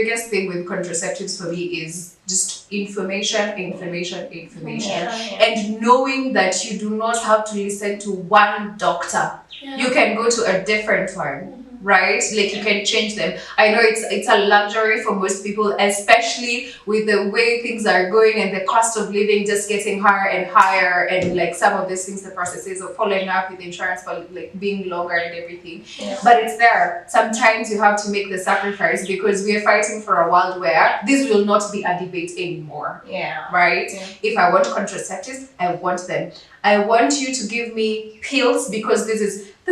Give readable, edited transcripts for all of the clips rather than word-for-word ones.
biggest thing with contraceptives for me is just information, and knowing that you do not have to listen to one doctor. You can go to a different one. Right? Like you can change them. I know it's a luxury for most people, especially with the way things are going and the cost of living just getting higher and higher, and like some of these things, the processes of following up with insurance for like being longer and everything. But it's there. Sometimes you have to make the sacrifice because we are fighting for a world where this will not be a debate anymore. Right? If I want contraceptives, I want them. I want you to give me pills because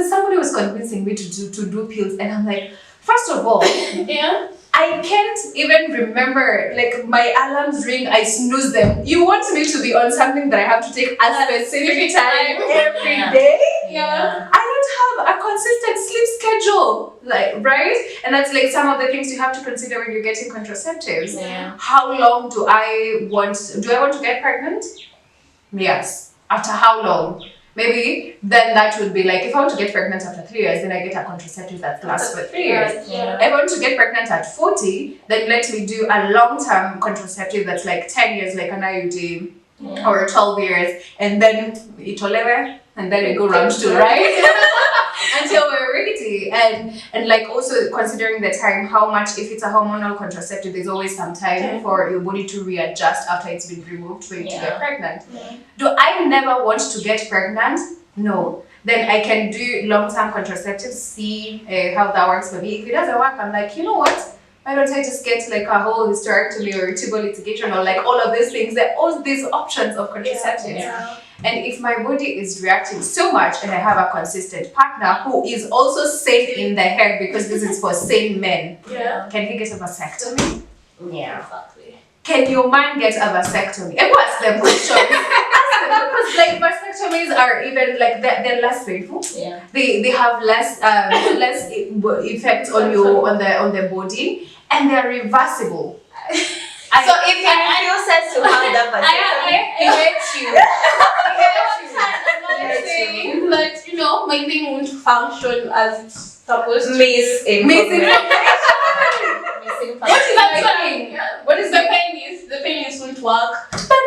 somebody was convincing me to do pills, and I'm like, first of all, I can't even remember, like my alarms ring, I snooze them. You want me to be on something that I have to take a specific time every day? I don't have a consistent sleep schedule, like, right? And that's like some of the things you have to consider when you're getting contraceptives. How long do I want to get pregnant? Yes. After how long? Maybe then that would be like, if I want to get pregnant after 3 years, then I get a contraceptive that lasts for 3 years. If I want to get pregnant at 40, then let me do a long-term contraceptive that's like 10 years, like an IUD, or 12 years, and then itolewe, and then we go round 2, right? Until we're ready. And like also considering the time, how much, if it's a hormonal contraceptive, there's always some time for your body to readjust after it's been removed for you to get pregnant. Do I never want to get pregnant? No. Then I can do long-term contraceptives, see how that works for me. If it doesn't work, I'm like, you know what? Why don't I just get like a whole hysterectomy or tubal litigation or like all of these things? There are all these options of contraceptives. And if my body is reacting so much and I have a consistent partner who is also sane in the head, because this is for sane men, can he get a vasectomy? Exactly. Can your man get a vasectomy? And ask them questions. Ask them, because like vasectomies are even like they're less painful. They have less effect on the body, and they're reversible. So if you refuse us to have that vasectomy, I hate you. I'm not saying that, you know, my thing won't function as it's supposed to. Misinformation. What is the penis? The penis won't work. But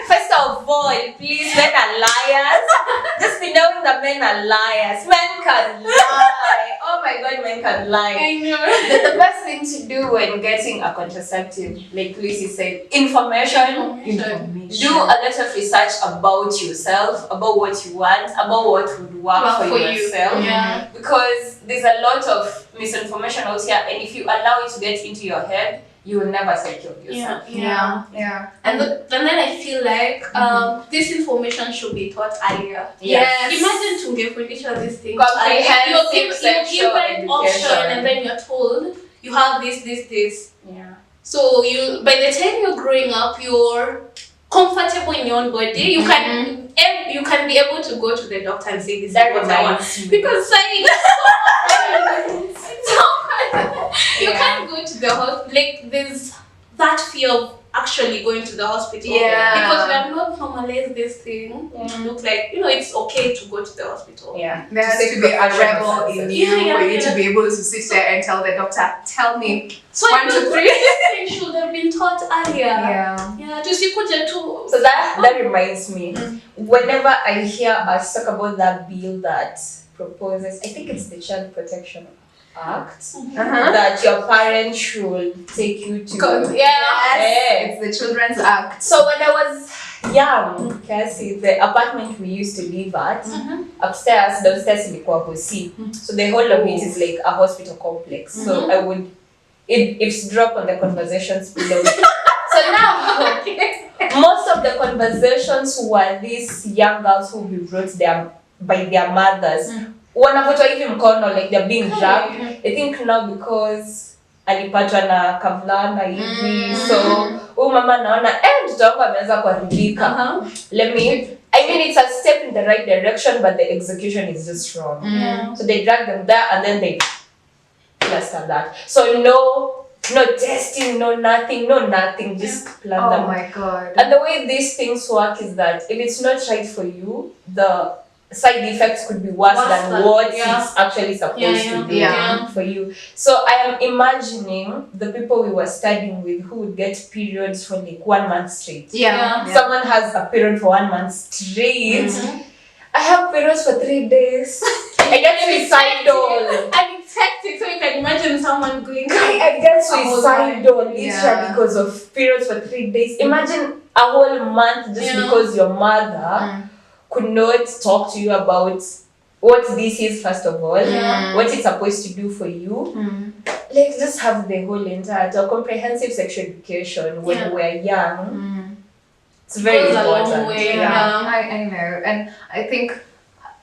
First of all, please, men are liars. Just be knowing that men are liars. Men can lie. Oh my God, men can lie. I know. The best thing to do when getting a contraceptive, like Lucy said, information. Do a lot of research about yourself, about what you want, about what would work for yourself. Because there's a lot of misinformation out here, and if you allow it to get into your head, you will never take care of yourself. And then I feel like this information should be taught earlier. Imagine tungefundisha this thing. Comprehensive sexual given option, and then you're told you have this. So you, by the time you're growing up, you're comfortable in your own body. You can be able to go to the doctor and say this is what I want. Because you can't go to the hospital. Like there's that fear of actually going to the hospital. Because we have not normalized this thing to look like, you know, it's okay to go to the hospital. There has to be a rebel in you for you to be able to sit there and tell the doctor, tell me. So 1, 2, 3. This thing should have been taught earlier. So that reminds me. Whenever I hear us talk about that bill that proposes, I think it's the Child Protection Act, that your parents should take you to. It's the Children's Act. So when I was young, Cassie, the apartment we used to live at, upstairs, downstairs ilikuwa hosi. So the whole of it is like a hospital complex. So I would, it's drop on the conversations below. So now, most of the conversations were these young girls who be brought there by their mothers. Wanavutwa hivi mkono, like they're being dragged. I think now because alipatwa na kavulana hivi, so mama naona mtoto wangu ameanza kuharibika. I mean it's a step in the right direction, but the execution is just wrong. So they drag them there and then they plaster that. So no testing, no nothing, just plan them. Oh my God. And the way these things work is that if it's not right for you, the side effects could be worse than what it's actually supposed to do for you. So I am imagining the people we were studying with who would get periods for like 1 month straight. Someone has a period for 1 month straight. I have periods for 3 days. I get suicidal. And it's hectic, so you can imagine someone going. I get suicidal literally because of periods for 3 days. Imagine a whole month just because your mother could not talk to you about what this is, first of all, what it's supposed to do for you. Like, just have the whole entire comprehensive sexual education when we're young. It's very important. I know. And I think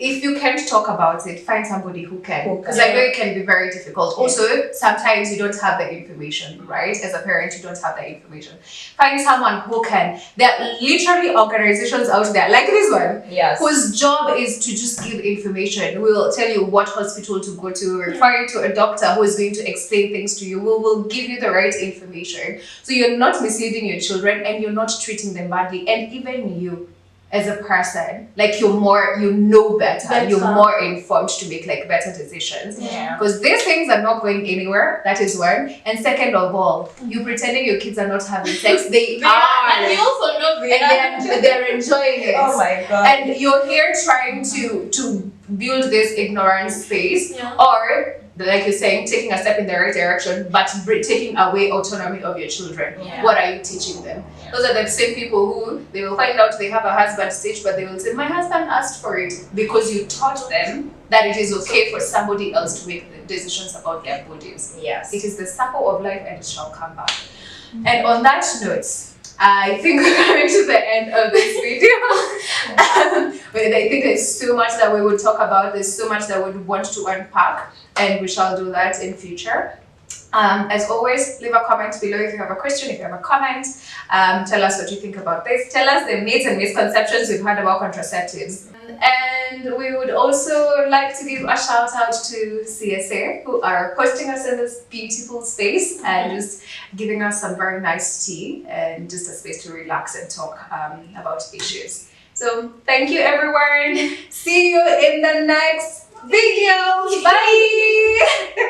if you can't talk about it, find somebody who can. Because I know it can be very difficult. Also, sometimes you don't have the information, right? As a parent, you don't have the information. Find someone who can. There are literally organizations out there, like this one, whose job is to just give information. We will tell you what hospital to go to, refer you to a doctor who is going to explain things to you. We will give you the right information. So you're not misleading your children and you're not treating them badly. And even you, as a person, like you know better, you're more informed to make like better decisions. Because these things are not going anywhere. That is one. And second of all, you pretending your kids are not having sex. They are. And you also know they're enjoying it. Oh my god. And you're here trying to build this ignorance space, or like you're saying, taking a step in the right direction, but taking away autonomy of your children. What are you teaching them? Those are the same people who they will find out they have a husband stage, but they will say, my husband asked for it, because you taught them that it is okay for somebody else to make the decisions about their bodies. It is the circle of life and it shall come back. And on that note, I think we're coming to the end of this video. But I think there's so much that we would talk about. There's so much that we would want to unpack, and we shall do that in future. As always, leave a comment below if you have a question, if you have a comment. Tell us what you think about this. Tell us the myths and misconceptions we've heard about contraceptives. And we would also like to give a shout out to CSA, who are hosting us in this beautiful space and just giving us some very nice tea and just a space to relax and talk about issues. So thank you, everyone. See you in the next video. Bye.